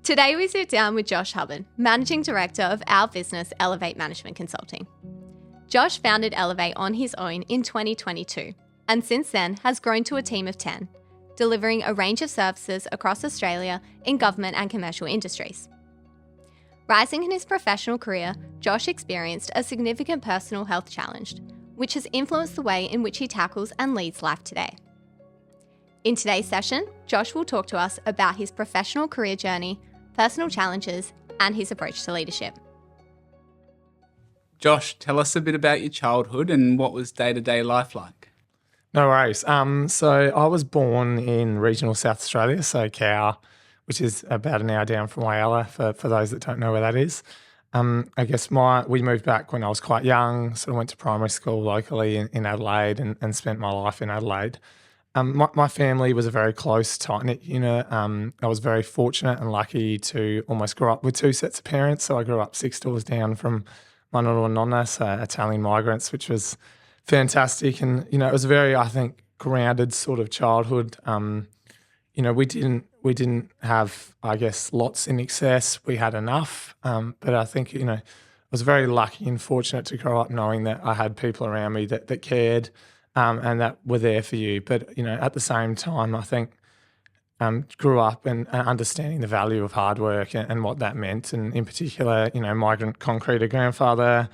Today we sit down with Josh Hubbard, Managing Director of our business Elevate Management Consulting. Josh founded Elevate on his own in 2022 and since then has grown to a team of 10, delivering a range of services across Australia in government and commercial industries. Rising in his professional career, Josh experienced a significant personal health challenge, which has influenced the way in which he tackles and leads life today. In today's session, Josh will talk to us about his professional career journey, personal challenges, and his approach to leadership. Josh, tell us a bit about your childhood and what was day-to-day life like. No worries. So I was born in regional South Australia, so Cowra, which is about an hour down from Whyalla, for those that don't know where that is. I guess we moved back when I was quite young, sort of went to primary school locally in Adelaide and spent my life in Adelaide. My family was a very close, tight-knit unit. I was very fortunate and lucky to almost grow up with two sets of parents. So I grew up 6 doors down from my nonna and nonna, so Italian migrants, which was fantastic. And, it was a very, I think, grounded sort of childhood. We didn't have, I guess, lots in excess. We had enough. But I think, I was very lucky and fortunate to grow up knowing that I had people around me that cared and that were there for you. But, at the same time, I think grew up and understanding the value of hard work and what that meant. And in particular, migrant concreter grandfather.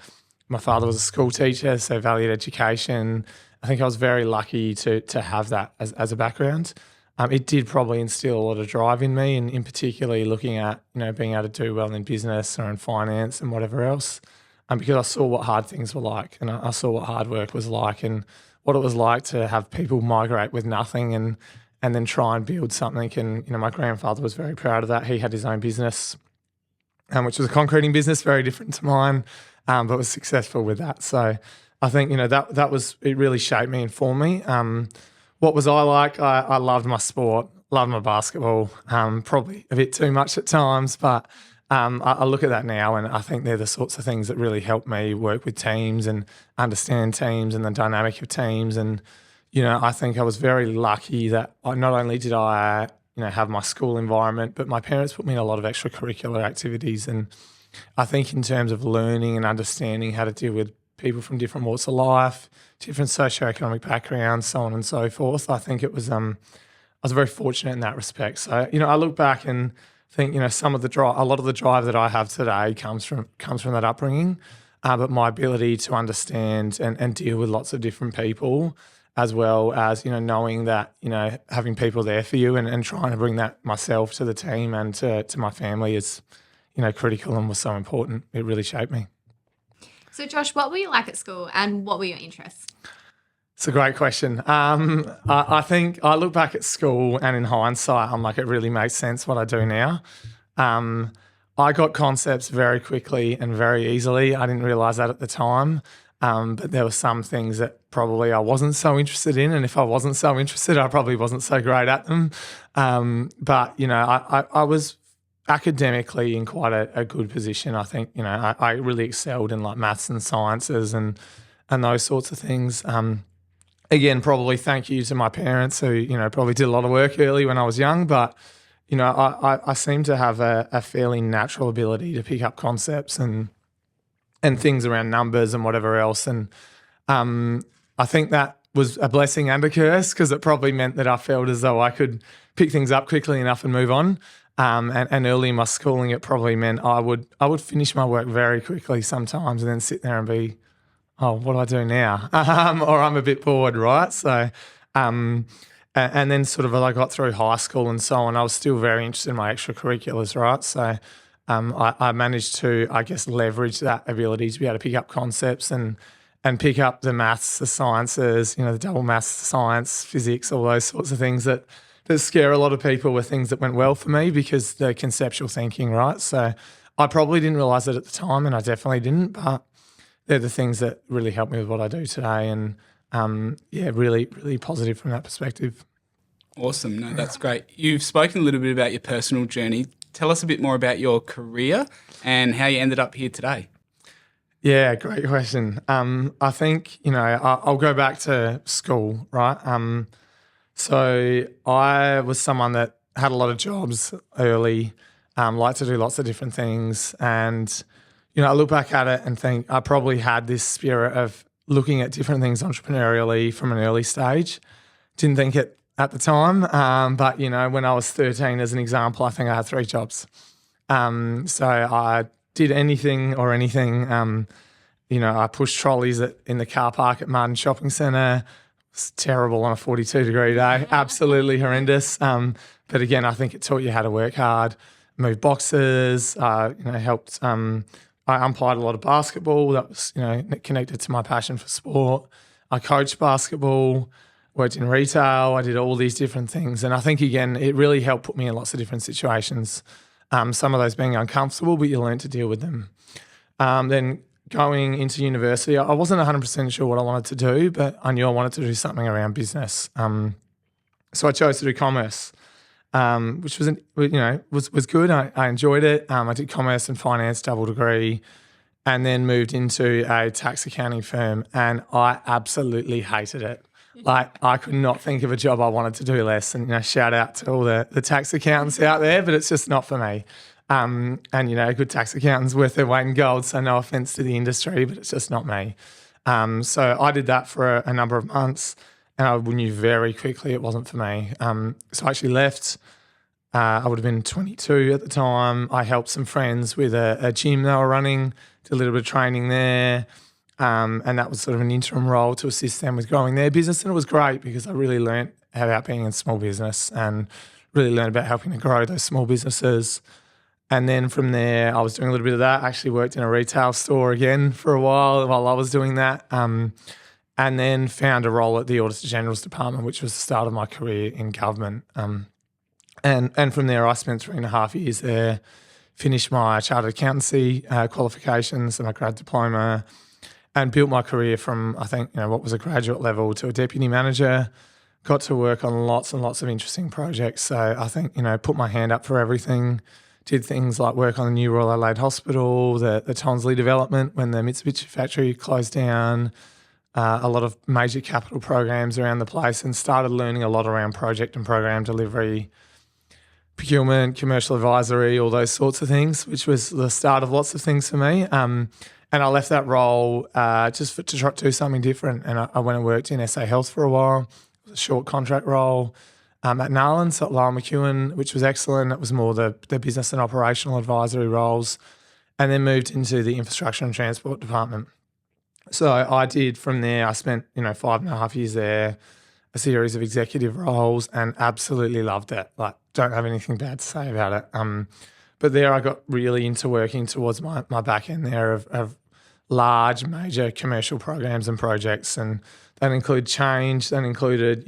My father was a school teacher, so valued education. I think I was very lucky to have that as a background. It did probably instill a lot of drive in me, and in particularly looking at, being able to do well in business or in finance and whatever else, because I saw what hard things were like, and I saw what hard work was like and what it was like to have people migrate with nothing and then try and build something. And, my grandfather was very proud of that. He had his own business, which was a concreting business, very different to mine, but was successful with that. So I think, it really shaped me and formed me. What was I like? I loved my sport, loved my basketball, probably a bit too much at times, but I look at that now and I think they're the sorts of things that really help me work with teams and understand teams and the dynamic of teams. And, I think I was very lucky that not only did I, have my school environment, but my parents put me in a lot of extracurricular activities. And I think in terms of learning and understanding how to deal with people from different walks of life, different socioeconomic backgrounds, so on and so forth, I think it was, I was very fortunate in that respect. So, I look back and think, a lot of the drive that I have today comes from that upbringing, but my ability to understand and deal with lots of different people, as well as, knowing that, having people there for you and trying to bring that myself to the team and to my family is, critical and was so important. It really shaped me. So Josh, what were you like at school and what were your interests? It's a great question. I think I look back at school and in hindsight, I'm like, it really makes sense what I do now. I got concepts very quickly and very easily. I didn't realise that at the time. But there were some things that probably I wasn't so interested in. And if I wasn't so interested, I probably wasn't so great at them. But, I was academically in quite a good position. I think, I really excelled in like maths and sciences and those sorts of things. Again, probably thank you to my parents who, probably did a lot of work early when I was young. But, I seem to have a fairly natural ability to pick up concepts and things around numbers and whatever else. And I think that was a blessing and a curse because it probably meant that I felt as though I could pick things up quickly enough and move on. And early in my schooling, it probably meant I would finish my work very quickly sometimes and then sit there and be, oh, what do I do now? Or I'm a bit bored, right? So, and then sort of as I got through high school and so on, I was still very interested in my extracurriculars, right? So I managed to, I guess, leverage that ability to be able to pick up concepts and pick up the maths, the sciences, the double maths, science, physics, all those sorts of things that scare a lot of people were things that went well for me because the conceptual thinking, right? So I probably didn't realise it at the time and I definitely didn't, but they're the things that really help me with what I do today and, really, really positive from that perspective. Awesome. No, that's great. You've spoken a little bit about your personal journey. Tell us a bit more about your career and how you ended up here today. Yeah, great question. I think, I'll go back to school, right? So I was someone that had a lot of jobs early, liked to do lots of different things. And, I look back at it and think I probably had this spirit of looking at different things entrepreneurially from an early stage. Didn't think it at the time, but, when I was 13, as an example, I think I had 3 jobs. So I did anything or anything. I pushed trolleys in the car park at Martin Shopping Centre. It's terrible on a 42-degree day, absolutely horrendous. But again, I think it taught you how to work hard, move boxes, helped. I umpired a lot of basketball. That was, connected to my passion for sport. I coached basketball, worked in retail. I did all these different things. And I think, again, it really helped put me in lots of different situations. Some of those being uncomfortable, but you learn to deal with them. Then going into university, I wasn't 100% sure what I wanted to do, but I knew I wanted to do something around business. So I chose to do commerce, which was good. I enjoyed it. I did commerce and finance double degree, and then moved into a tax accounting firm, and I absolutely hated it. Like, I could not think of a job I wanted to do less. And, shout out to all the tax accountants out there, but it's just not for me. And, a good tax accountant's worth their weight in gold, so no offence to the industry, but it's just not me. So I did that for a number of months, and I knew very quickly it wasn't for me. So I actually left. I would have been 22 at the time. I helped some friends with a gym they were running, did a little bit of training there. And that was sort of an interim role to assist them with growing their business. And it was great because I really learned about being in small business and really learned about helping to grow those small businesses. And then from there, I was doing a little bit of that. I actually worked in a retail store again for a while I was doing that. And then found a role at the Auditor General's Department, which was the start of my career in government. And from there, I spent 3.5 years there, finished my chartered accountancy qualifications and my grad diploma, and built my career from, I think, what was a graduate level to a deputy manager. Got to work on lots and lots of interesting projects. So I think, put my hand up for everything. Did things like work on the new Royal Adelaide Hospital, the Tonsley development when the Mitsubishi factory closed down, a lot of major capital programs around the place, and started learning a lot around project and program delivery, procurement, commercial advisory, all those sorts of things, which was the start of lots of things for me. And I left that role just to try to do something different. And I went and worked in SA Health for a while. It was a short contract role at Narlands at Lyle McEwen, which was excellent. It was more the business and operational advisory roles, and then moved into the infrastructure and transport department. So I did from there, I spent 5.5 years there, a series of executive roles, and absolutely loved it. Like, don't have anything bad to say about it. But there I got really into working towards my back end there of large major commercial programs and projects, and that include change, that included,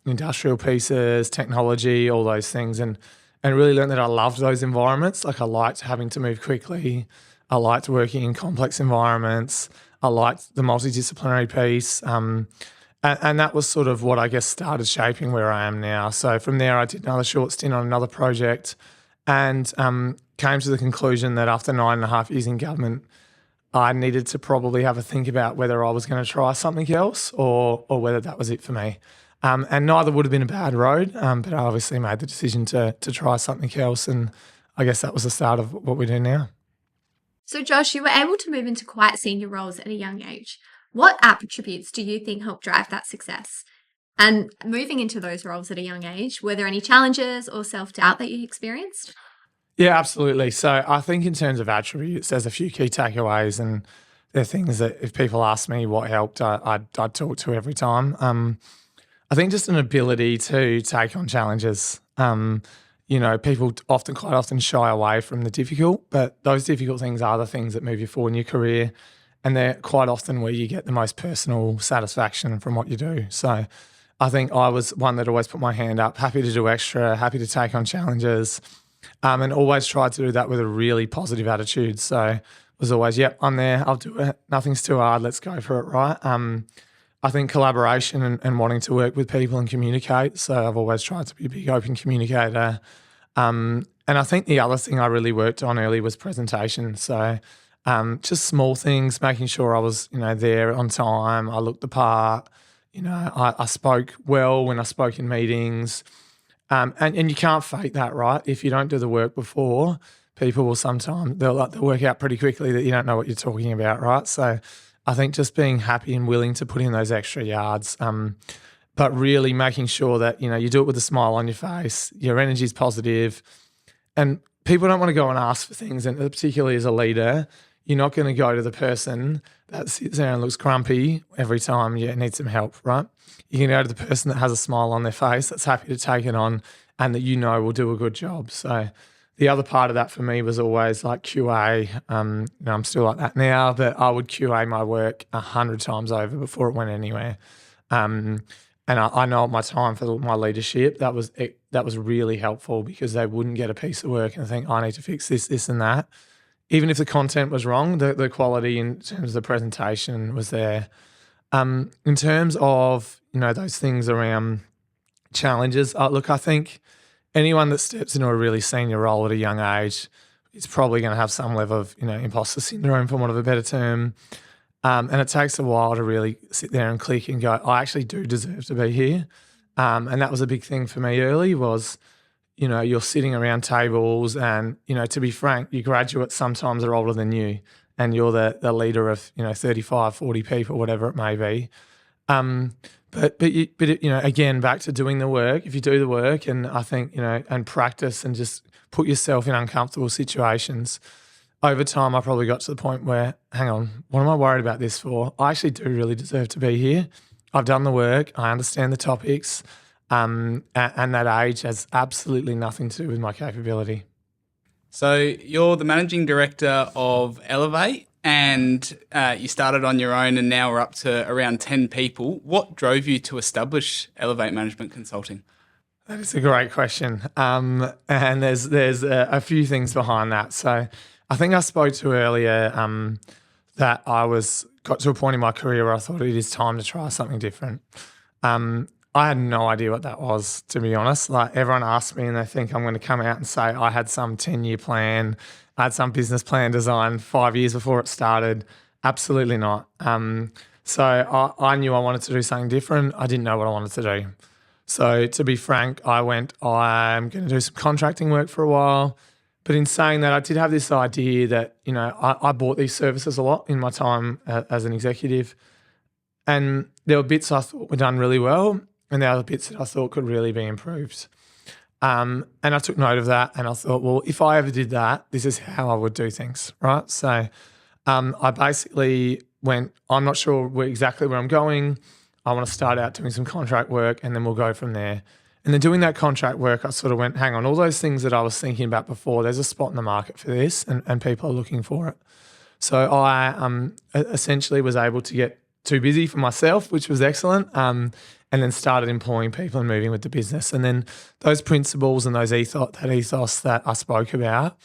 industrial pieces, technology, all those things, and really learned that I loved those environments. Like, I liked having to move quickly. I liked working in complex environments. I liked the multidisciplinary piece. And that was sort of what I guess started shaping where I am now. So from there, I did another short stint on another project, and came to the conclusion that after 9.5 years in government, I needed to probably have a think about whether I was going to try something else or whether that was it for me. And neither would have been a bad road, but I obviously made the decision to try something else, and I guess that was the start of what we do now. So Josh, you were able to move into quite senior roles at a young age. What attributes do you think helped drive that success? And moving into those roles at a young age, were there any challenges or self-doubt that you experienced? Yeah, absolutely. So I think in terms of attributes, there's a few key takeaways, and they're things that if people ask me what helped, I'd talk to every time. I think just an ability to take on challenges. People quite often shy away from the difficult, but those difficult things are the things that move you forward in your career, and they're quite often where you get the most personal satisfaction from what you do. So I think I was one that always put my hand up, happy to do extra, happy to take on challenges, and always tried to do that with a really positive attitude. So was always, yep, I'm there, I'll do it. Nothing's too hard, let's go for it, right? I think collaboration and wanting to work with people and communicate. So I've always tried to be a big open communicator. And I think the other thing I really worked on early was presentation. So Just small things, making sure I was, there on time. I looked the part. I spoke well when I spoke in meetings. And you can't fake that, right? If you don't do the work before, people will sometimes, they'll work out pretty quickly that you don't know what you're talking about, right? So I think just being happy and willing to put in those extra yards, but really making sure that, you do it with a smile on your face, your energy's positive, and people don't want to go and ask for things, and particularly as a leader, you're not going to go to the person that sits there and looks grumpy every time you need some help, right? You can go to the person that has a smile on their face, that's happy to take it on, and that will do a good job. So the other part of that for me was always like QA. I'm still like that now, but I would QA my work 100 times over before it went anywhere. And I know at my time for my leadership, that was really helpful, because they wouldn't get a piece of work and think, I need to fix this, this and that. Even if the content was wrong, the quality in terms of the presentation was there. In terms of, those things around challenges, look, I think anyone that steps into a really senior role at a young age is probably going to have some level of, imposter syndrome, for want of a better term. And it takes a while to really sit there and click and go, I actually do deserve to be here. And that was a big thing for me early was, you're sitting around tables and, to be frank, your graduates sometimes are older than you, and you're the leader of, 35, 40 people, whatever it may be. But again, back to doing the work. If you do the work and I think, and practice and just put yourself in uncomfortable situations, over time I probably got to the point where, hang on, what am I worried about this for? I actually do really deserve to be here. I've done the work. I understand the topics. And that age has absolutely nothing to do with my capability. So you're the managing director of Elevate, and you started on your own, and now we're up to around 10 people. What drove you to establish Elevate Management Consulting? That is a great question. And there's a few things behind that. So I think I spoke to earlier that I got to a point in my career where I thought it is time to try something different. I had no idea what that was, to be honest. Like, everyone asks me and they think I'm going to come out and say I had some 10-year plan, I had some business plan designed 5 years before it started. Absolutely not. So I knew I wanted to do something different. I didn't know what I wanted to do. So to be frank, I'm going to do some contracting work for a while. But in saying that, I did have this idea that, I bought these services a lot in my time as an executive. And there were bits I thought were done really well, and there were other bits that I thought could really be improved. And I took note of that, and I thought, well, if I ever did that, this is how I would do things, right? So I basically went, I'm not sure exactly where I'm going. I want to start out doing some contract work, and then we'll go from there. And then doing that contract work, I sort of went, hang on, all those things that I was thinking about before, there's a spot in the market for this, and people are looking for it. So I essentially was able to get too busy for myself, which was excellent, and then started employing people and moving with the business. And then those principles and those ethos that I spoke about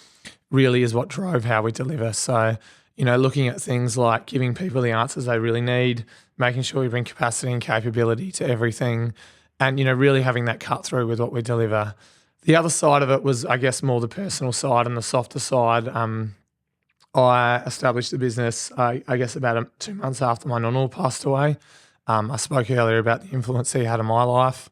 really is what drove how we deliver. So, looking at things like giving people the answers they really need, making sure we bring capacity and capability to everything, and, really having that cut through with what we deliver. The other side of it was, I guess, more the personal side and the softer side. I established the business, I guess, about 2 months after my nonna passed away. I spoke earlier about the influence he had on my life.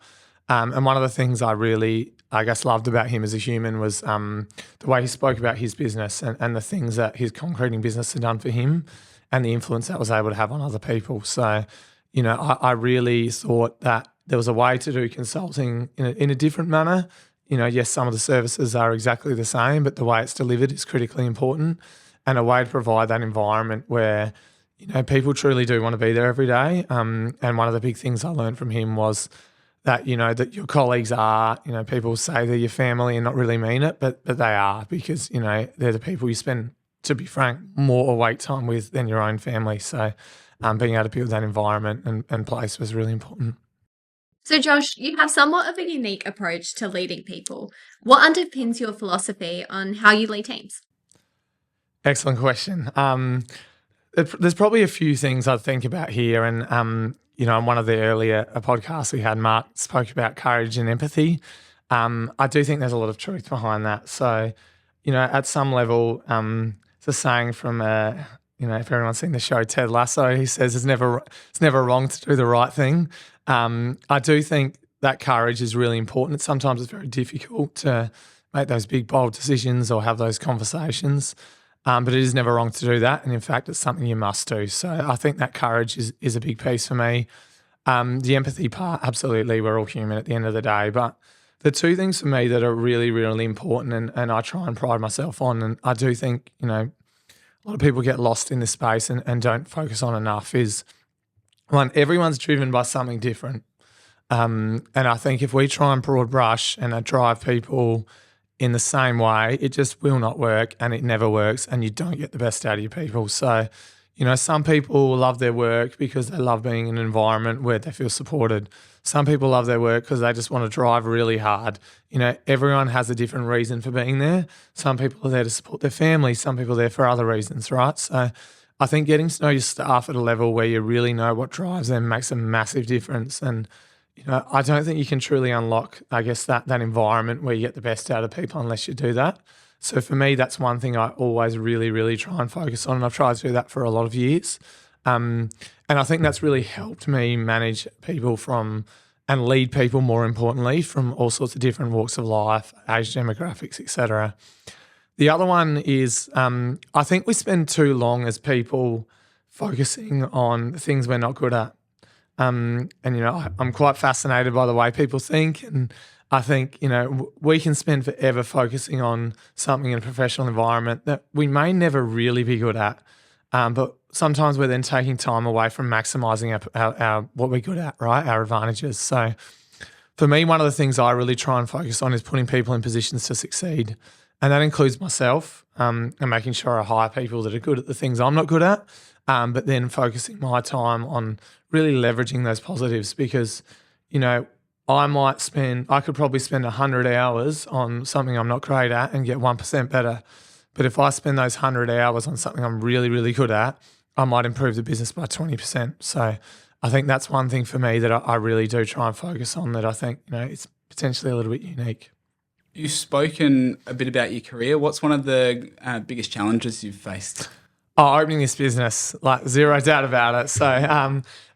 And one of the things I really, I guess, loved about him as a human was the way he spoke about his business and the things that his concreting business had done for him and the influence that was able to have on other people. So, I really thought that there was a way to do consulting in a different manner. Yes, some of the services are exactly the same, but the way it's delivered is critically important. And a way to provide that environment where, people truly do want to be there every day. And one of the big things I learned from him was that, that your colleagues are, people say they're your family and not really mean it, but they are, because, they're the people you spend, to be frank, more awake time with than your own family. So being able to build that environment and place was really important. So Josh, you have somewhat of a unique approach to leading people. What underpins your philosophy on how you lead teams? Excellent question. There's probably a few things I'd think about here. And, in one of the earlier podcasts we had, Mark spoke about courage and empathy. I do think there's a lot of truth behind that. So, at some level, a saying from, if everyone's seen the show Ted Lasso, he says it's never wrong to do the right thing. I do think that courage is really important. Sometimes it's very difficult to make those big, bold decisions or have those conversations. But it is never wrong to do that. And in fact, it's something you must do. So I think that courage is a big piece for me. The empathy part, absolutely, we're all human at the end of the day. But the two things for me that are really, really important and I try and pride myself on, and I do think, a lot of people get lost in this space and don't focus on enough is, one, everyone's driven by something different. And I think if we try and broad brush and drive people in the same way, it just will not work and it never works and you don't get the best out of your people. So, some people love their work because they love being in an environment where they feel supported. Some people love their work because they just want to drive really hard. Everyone has a different reason for being there. Some people are there to support their family. Some people are there for other reasons, right? So I think getting to know your staff at a level where you really know what drives them makes a massive difference. And I don't think you can truly unlock, I guess, that environment where you get the best out of people unless you do that. So for me, that's one thing I always really, really try and focus on, and I've tried to do that for a lot of years. And I think that's really helped me manage people and lead people, more importantly, from all sorts of different walks of life, age demographics, etc. The other one is I think we spend too long as people focusing on things we're not good at. I'm quite fascinated by the way people think, and I think, we can spend forever focusing on something in a professional environment that we may never really be good at, but sometimes we're then taking time away from maximising our what we're good at, right, our advantages. So for me, one of the things I really try and focus on is putting people in positions to succeed, and that includes myself and making sure I hire people that are good at the things I'm not good at, but then focusing my time on really leveraging those positives because, I could probably spend 100 hours on something I'm not great at and get 1% better. But if I spend those 100 hours on something I'm really, really good at, I might improve the business by 20%. So I think that's one thing for me that I really do try and focus on that I think, it's potentially a little bit unique. You've spoken a bit about your career. What's one of the biggest challenges you've faced? Opening this business, like zero doubt about it. So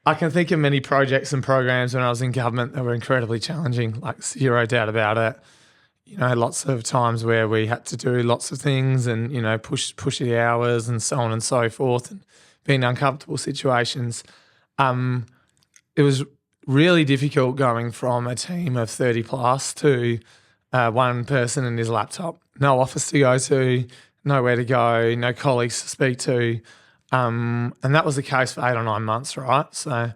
I can think of many projects and programs when I was in government that were incredibly challenging, like zero doubt about it. Lots of times where we had to do lots of things and, push the hours and so on and so forth and be in uncomfortable situations. It was really difficult going from a team of 30 plus to one person and his laptop, no office to go to, nowhere to go, no colleagues to speak to. And that was the case for 8 or 9 months, right? So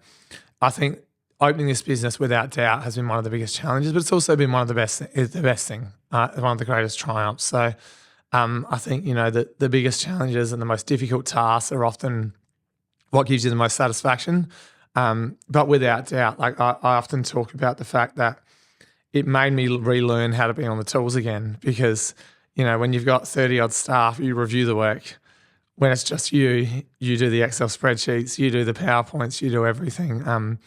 I think opening this business without doubt has been one of the biggest challenges, but it's also been one of the best thing, one of the greatest triumphs. So I think, the biggest challenges and the most difficult tasks are often what gives you the most satisfaction. But without doubt, like I often talk about the fact that it made me relearn how to be on the tools again because, when you've got 30 odd staff, you review the work. When it's just you do the Excel spreadsheets, you do the PowerPoints, you do everything.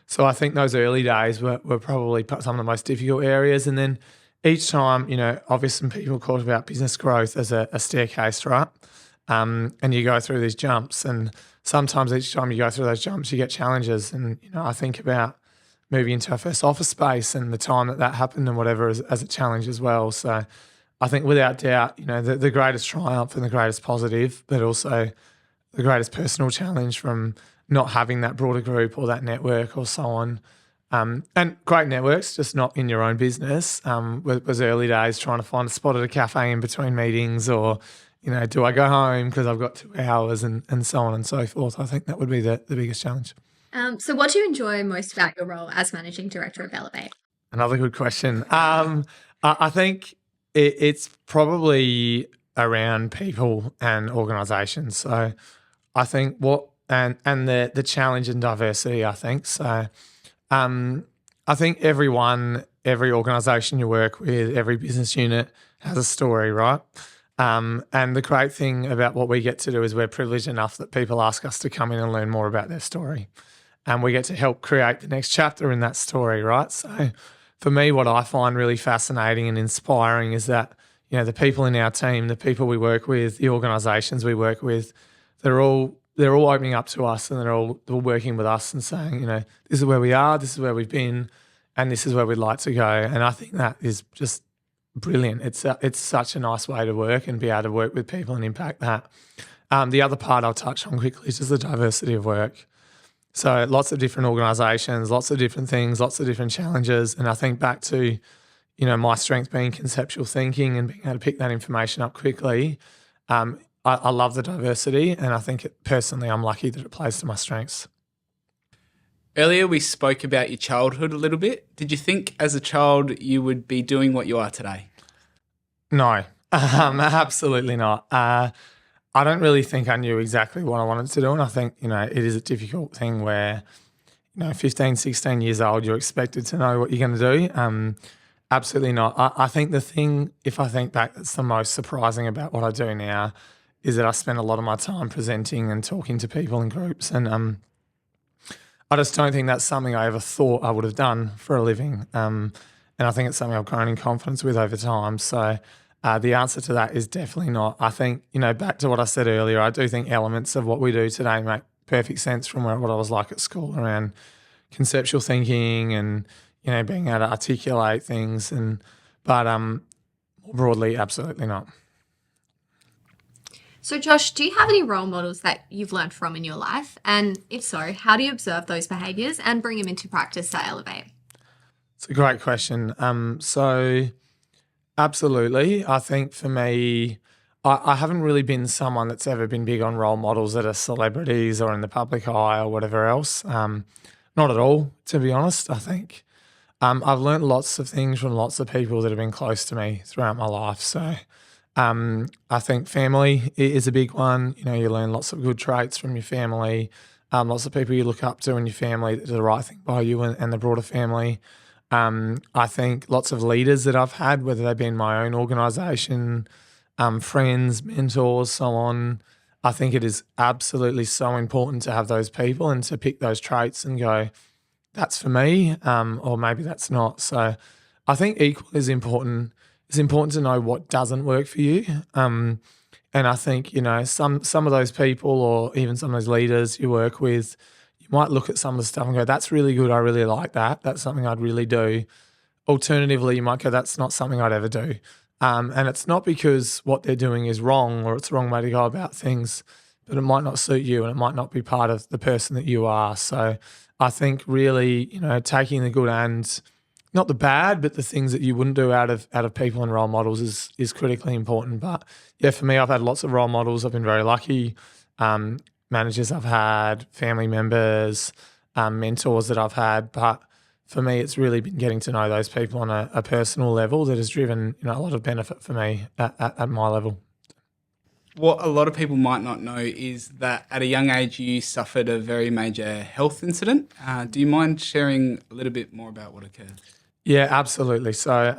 So I think those early days were probably some of the most difficult areas. And then each time, obviously people talk about business growth as a staircase, right? And you go through these jumps and sometimes each time you go through those jumps, you get challenges. And, I think about moving into our first office space and the time that happened and whatever as a challenge as well. So I think without doubt, the greatest triumph and the greatest positive, but also the greatest personal challenge from not having that broader group or that network or so on. And great networks, just not in your own business, was early days trying to find a spot at a cafe in between meetings or, do I go home because I've got 2 hours and so on and so forth. I think that would be the biggest challenge. So what do you enjoy most about your role as Managing Director of Elevate? Another good question. I think it's probably around people and organisations. So I think and the challenge and diversity, I think. So I think every organisation you work with, every business unit has a story, right? And the great thing about what we get to do is we're privileged enough that people ask us to come in and learn more about their story. And we get to help create the next chapter in that story, right? So for me, what I find really fascinating and inspiring is that, the people in our team, the people we work with, the organisations we work with, they're all opening up to us, and they're all working with us and saying, this is where we are, this is where we've been, and this is where we'd like to go. And I think that is just brilliant. It's such a nice way to work and be able to work with people and impact that. The other part I'll touch on quickly is just the diversity of work. So lots of different organisations, lots of different things, lots of different challenges. And I think back to, my strength being conceptual thinking and being able to pick that information up quickly. I love the diversity, and I think personally I'm lucky that it plays to my strengths. Earlier we spoke about your childhood a little bit. Did you think as a child you would be doing what you are today? No, absolutely not. I don't really think I knew exactly what I wanted to do, and I think, it is a difficult thing where, 15, 16 years old, you're expected to know what you're going to do. Absolutely not. I think the thing, if I think back, that's the most surprising about what I do now is that I spend a lot of my time presenting and talking to people in groups, and I just don't think that's something I ever thought I would have done for a living. And I think it's something I've grown in confidence with over time. So the answer to that is definitely not. I think, back to what I said earlier, I do think elements of what we do today make perfect sense from what I was like at school around conceptual thinking and, being able to articulate things. But more broadly, absolutely not. So Josh, do you have any role models that you've learned from in your life? And if so, how do you observe those behaviours and bring them into practice to elevate? It's a great question. So absolutely. I think for me, I haven't really been someone that's ever been big on role models that are celebrities or in the public eye or whatever else. Not at all, to be honest, I think. I've learned lots of things from lots of people that have been close to me throughout my life. So I think family is a big one. You learn lots of good traits from your family, lots of people you look up to in your family that do the right thing by you and the broader family. I think lots of leaders that I've had, whether they've been my own organisation, friends, mentors, so on. I think it is absolutely so important to have those people and to pick those traits and go, that's for me, or maybe that's not. So I think equally as important. It's important to know what doesn't work for you. And I think, some of those people or even some of those leaders you work with, you might look at some of the stuff and go, that's really good. I really like that. That's something I'd really do. Alternatively, you might go, that's not something I'd ever do. And it's not because what they're doing is wrong or it's the wrong way to go about things, but it might not suit you and it might not be part of the person that you are. So I think really, taking the good and not the bad, but the things that you wouldn't do out of people and role models is critically important. But yeah, for me, I've had lots of role models. I've been very lucky. Managers I've had, family members, mentors that I've had. But for me, it's really been getting to know those people on a personal level that has driven a lot of benefit for me at my level. What a lot of people might not know is that at a young age you suffered a very major health incident. Do you mind sharing a little bit more about what occurred? Yeah, absolutely. So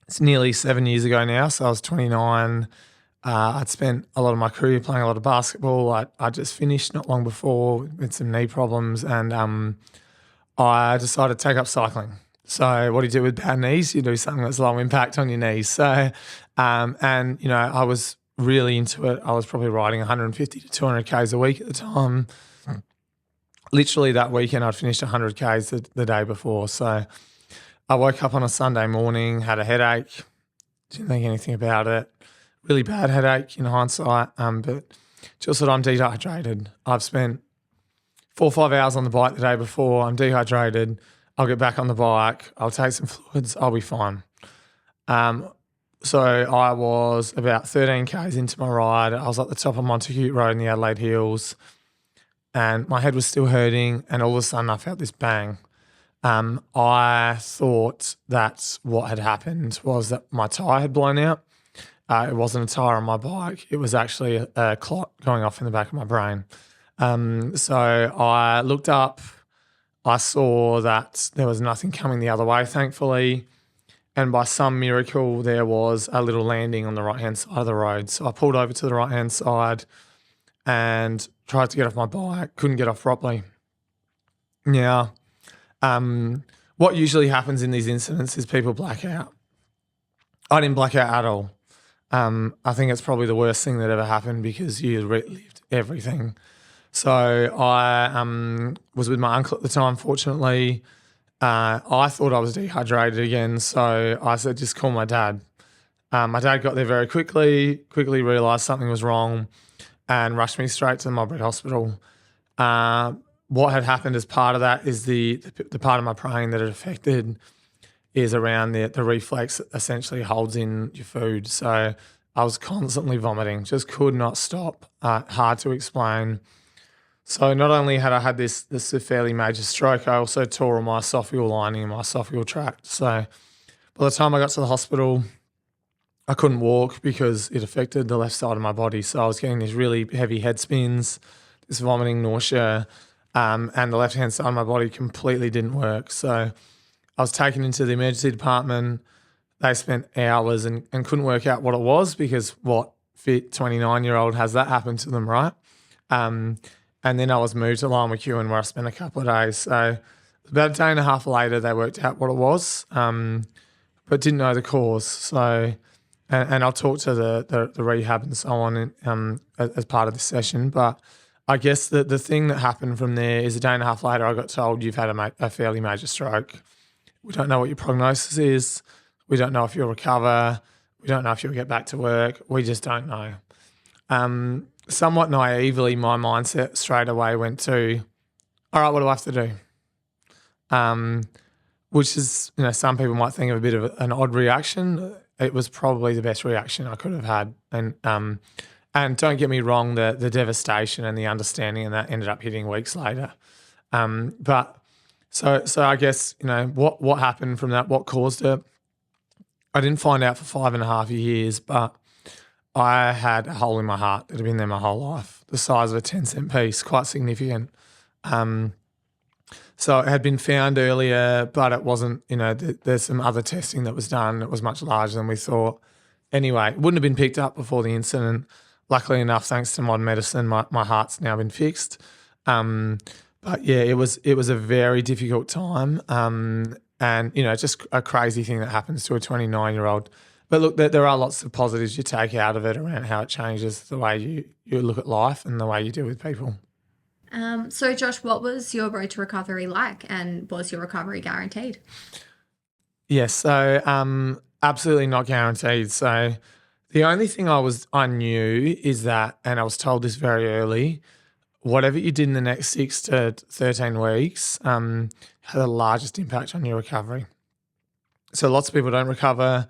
it's nearly 7 years ago now. So I was 29. I'd spent a lot of my career playing a lot of basketball. I just finished not long before with some knee problems, and I decided to take up cycling. So what do you do with bad knees? You do something that's low impact on your knees. So, I was really into it. I was probably riding 150 to 200 Ks a week at the time. Literally that weekend I'd finished 100 Ks the day before. So I woke up on a Sunday morning, had a headache, didn't think anything about it. Really bad headache in hindsight, but just that I'm dehydrated. I've spent 4 or 5 hours on the bike the day before. I'm dehydrated. I'll get back on the bike. I'll take some fluids. I'll be fine. So I was about 13 Ks into my ride. I was at the top of Montacute Road in the Adelaide Hills, and my head was still hurting, and all of a sudden I felt this bang. I thought that what had happened was that my tyre had blown out. It wasn't a tyre on my bike. It was actually a clot going off in the back of my brain. So I looked up. I saw that there was nothing coming the other way, thankfully. And by some miracle, there was a little landing on the right-hand side of the road. So I pulled over to the right-hand side and tried to get off my bike, couldn't get off properly. Now, what usually happens in these incidents is people black out. I didn't black out at all. I think it's probably the worst thing that ever happened because you relived everything. So I was with my uncle at the time, fortunately. I thought I was dehydrated again, so I said, just call my dad. My dad got there very quickly realised something was wrong and rushed me straight to the Mulberry Hospital. What had happened as part of that is the part of my brain that it affected is around the reflex that essentially holds in your food. So I was constantly vomiting, just could not stop. Hard to explain. So not only had I had this fairly major stroke, I also tore my esophageal lining in my esophageal tract. So by the time I got to the hospital, I couldn't walk because it affected the left side of my body. So I was getting these really heavy head spins, this vomiting, nausea, and the left-hand side of my body completely didn't work. So I was taken into the emergency department. They spent hours and couldn't work out what it was because what fit 29-year-old has that happen to them, right? And then I was moved to Lime McEwen where I spent a couple of days. So about a day and a half later, they worked out what it was, but didn't know the cause. So, and I'll talk to the rehab and so on as part of this session. But I guess the thing that happened from there is a day and a half later, I got told you've had a fairly major stroke. We don't know what your prognosis is. We don't know if you'll recover. We don't know if you'll get back to work. We just don't know. Somewhat naively, my mindset straight away went to, all right, what do I have to do? Which is, some people might think of a bit of an odd reaction. It was probably the best reaction I could have had. And don't get me wrong, the devastation and the understanding and that ended up hitting weeks later. But so I guess, what happened from that, what caused it, I didn't find out for 5.5 years, but I had a hole in my heart that had been there my whole life, the size of a 10-cent piece, quite significant. So it had been found earlier, but it wasn't, there's some other testing that was done. It was much larger than we thought. Anyway, it wouldn't have been picked up before the incident. Luckily enough, thanks to modern medicine, my heart's now been fixed. But yeah, it was a very difficult time. And, just a crazy thing that happens to a 29-year-old. But look, there are lots of positives you take out of it around how it changes the way you look at life and the way you deal with people. So Josh, what was your road to recovery like, and was your recovery guaranteed? Yes, so absolutely not guaranteed. So the only thing I knew is that, and I was told this very early, whatever you did in the next 6 to 13 weeks had the largest impact on your recovery. So lots of people don't recover.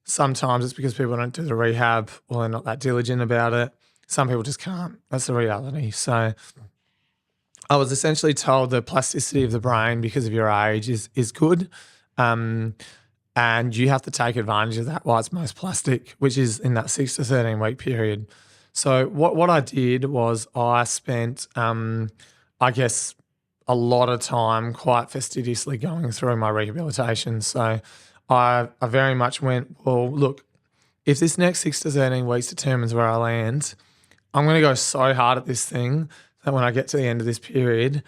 Sometimes it's because people don't do the rehab or they're not that diligent about it. Some people just can't. That's the reality. So I was essentially told the plasticity of the brain because of your age is good. And you have to take advantage of that while it's most plastic, which is in that 6 to 13 week period. So what I did was I spent, I guess, a lot of time quite fastidiously going through my rehabilitation. So I very much went, well, look, if this next 6 to 13 weeks determines where I land, I'm going to go so hard at this thing that when I get to the end of this period,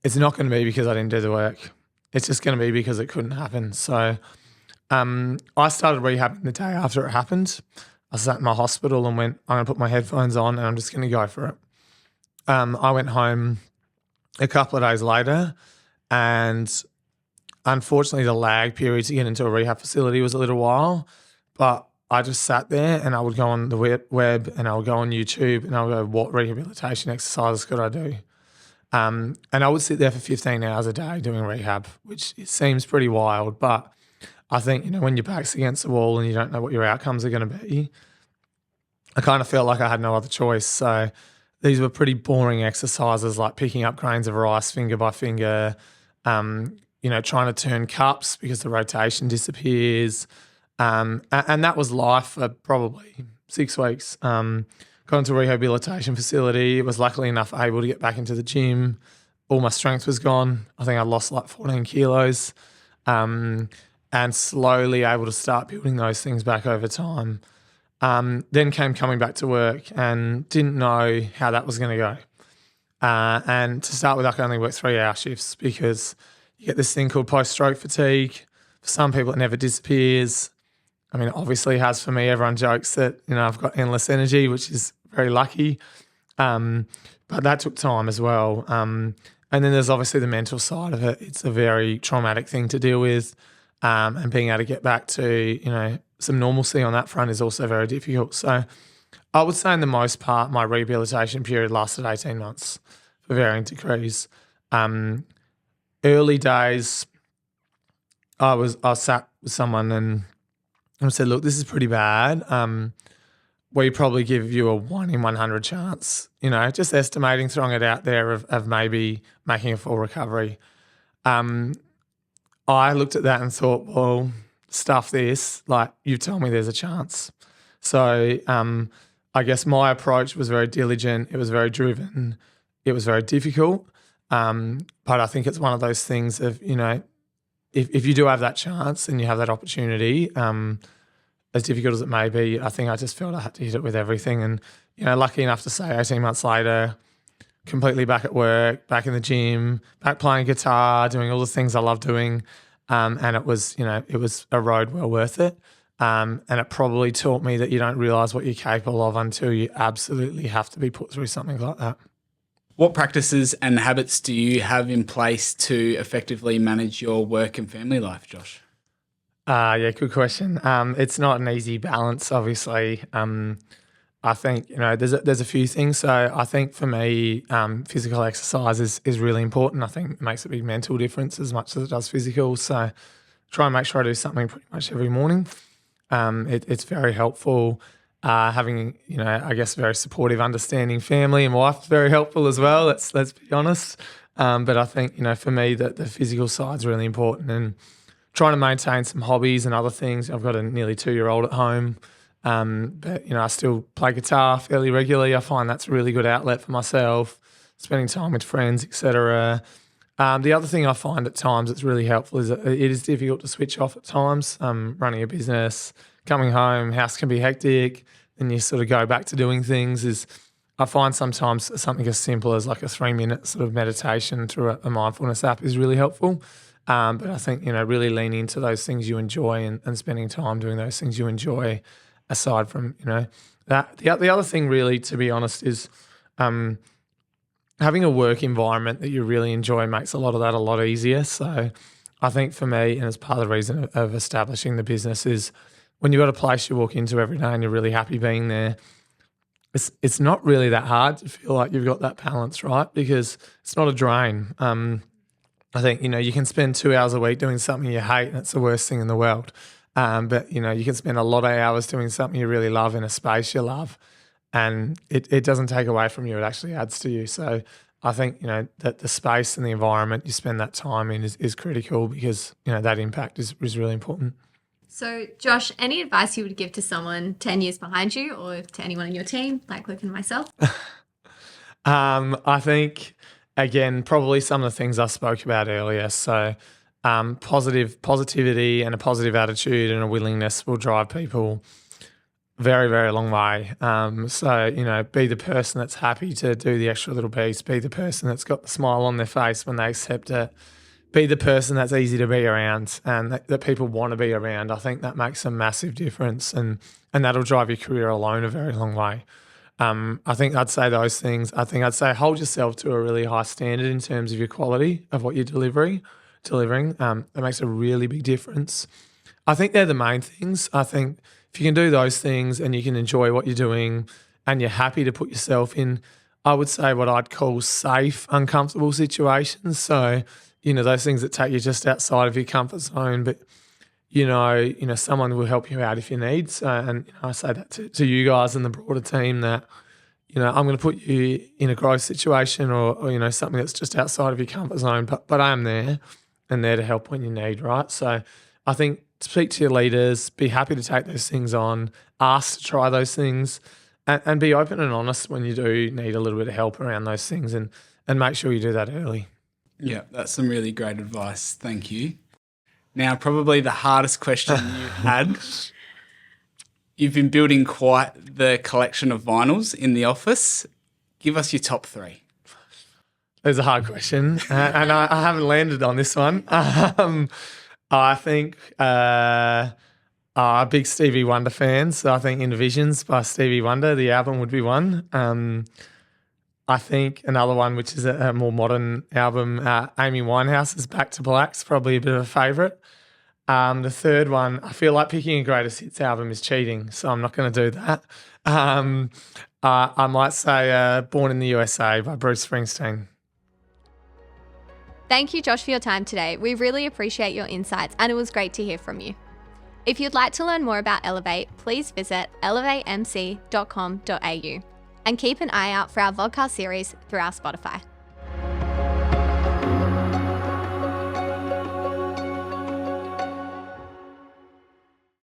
it's not going to be because I didn't do the work. It's just going to be because it couldn't happen. So I started rehabbing the day after it happened. I sat in my hospital and went, I'm going to put my headphones on and I'm just going to go for it. I went home a couple of days later, and unfortunately the lag period to get into a rehab facility was a little while, but I just sat there and I would go on the web and I would go on YouTube and I would go, what rehabilitation exercises could I do? And I would sit there for 15 hours a day doing rehab, which it seems pretty wild, but I think, when your back's against the wall and you don't know what your outcomes are going to be, I kind of felt like I had no other choice. So these were pretty boring exercises like picking up grains of rice finger by finger, trying to turn cups because the rotation disappears. And that was life for probably 6 weeks. Got into a rehabilitation facility. Was luckily enough able to get back into the gym. All my strength was gone. I think I lost like 14 kilos. And slowly able to start building those things back over time. Then coming back to work and didn't know how that was going to go. And to start with, I could only work 3-hour shifts because you get this thing called post-stroke fatigue. For some people, it never disappears. I mean, obviously has for me. Everyone jokes that, I've got endless energy, which is very lucky. But that took time as well. And then there's obviously the mental side of it. It's a very traumatic thing to deal with. And being able to get back to, some normalcy on that front is also very difficult. So I would say in the most part, my rehabilitation period lasted 18 months for varying degrees. Early days, I sat with someone and I said, look, this is pretty bad. We probably give you a 1 in 100 chance, just estimating, throwing it out there of maybe making a full recovery. I looked at that and thought, well, stuff this, like you tell me there's a chance. So I guess my approach was very diligent. It was very driven. It was very difficult. But I think it's one of those things of, if you do have that chance and you have that opportunity, as difficult as it may be, I think I just felt I had to hit it with everything. And, lucky enough to say 18 months later, completely back at work, back in the gym, back playing guitar, doing all the things I love doing. And it was, it was a road well worth it. And it probably taught me that you don't realise what you're capable of until you absolutely have to be put through something like that. What practices and habits do you have in place to effectively manage your work and family life, Josh? Yeah, good question. It's not an easy balance, obviously. I think, there's a few things. So I think for me, physical exercise is really important. I think it makes a big mental difference as much as it does physical. So try and make sure I do something pretty much every morning. It's very helpful. Having, I guess very supportive, understanding family and wife is very helpful as well. Let's be honest. But I think, for me, that the physical side is really important, and trying to maintain some hobbies and other things. I've got a nearly 2-year-old at home. But, I still play guitar fairly regularly. I find that's a really good outlet for myself, spending time with friends, etc. The other thing I find at times that's really helpful is that it is difficult to switch off at times. Running a business, coming home, house can be hectic, and you sort of go back to doing things. I find sometimes something as simple as like a 3-minute sort of meditation through a mindfulness app is really helpful. But I think, really leaning into those things you enjoy and spending time doing those things you enjoy aside from, that. The other thing really, to be honest, is having a work environment that you really enjoy makes a lot of that a lot easier. So I think for me, and as part of the reason of establishing the business, is when you've got a place you walk into every day and you're really happy being there, it's not really that hard to feel like you've got that balance, right? Because it's not a drain. I think, you can spend 2 hours a week doing something you hate and it's the worst thing in the world. But, you can spend a lot of hours doing something you really love in a space you love, and it doesn't take away from you. It actually adds to you. So I think, that the space and the environment you spend that time in is critical, because, that impact is really important. So, Josh, any advice you would give to someone 10 years behind you, or to anyone in your team, like Luke and myself? I think, again, probably some of the things I spoke about earlier. So positivity and a positive attitude and a willingness will drive people very, very long way. So, be the person that's happy to do the extra little piece, be the person that's got the smile on their face when they accept it, be the person that's easy to be around and that people want to be around. I think that makes a massive difference, and that'll drive your career alone a very long way. I think I'd say those things. I think I'd say hold yourself to a really high standard in terms of your quality of what you're delivering. That makes a really big difference. I think they're the main things. I think if you can do those things and you can enjoy what you're doing and you're happy to put yourself in, I would say what I'd call safe, uncomfortable situations. So, those things that take you just outside of your comfort zone, but someone will help you out if you need. So, and I say that to you guys and the broader team that, I'm going to put you in a growth situation or something that's just outside of your comfort zone, but I am there and there to help when you need, right? So I think speak to your leaders, be happy to take those things on, ask to try those things, and be open and honest when you do need a little bit of help around those things, and make sure you do that early. Yeah, that's some really great advice. Thank you. Now, probably the hardest question you had. You've been building quite the collection of vinyls in the office. Give us your top 3. It's a hard question, and I haven't landed on this one. I think Big Stevie Wonder fan, so I think In Visions by Stevie Wonder, the album would be one. I think another one, which is a more modern album, Amy Winehouse's Back to Black's probably a bit of a favourite. The third one, I feel like picking a greatest hits album is cheating, so I'm not going to do that. I might say Born in the USA by Bruce Springsteen. Thank you, Josh, for your time today. We really appreciate your insights and it was great to hear from you. If you'd like to learn more about Elevate, please visit elevatemc.com.au and keep an eye out for our vodcast series through our Spotify.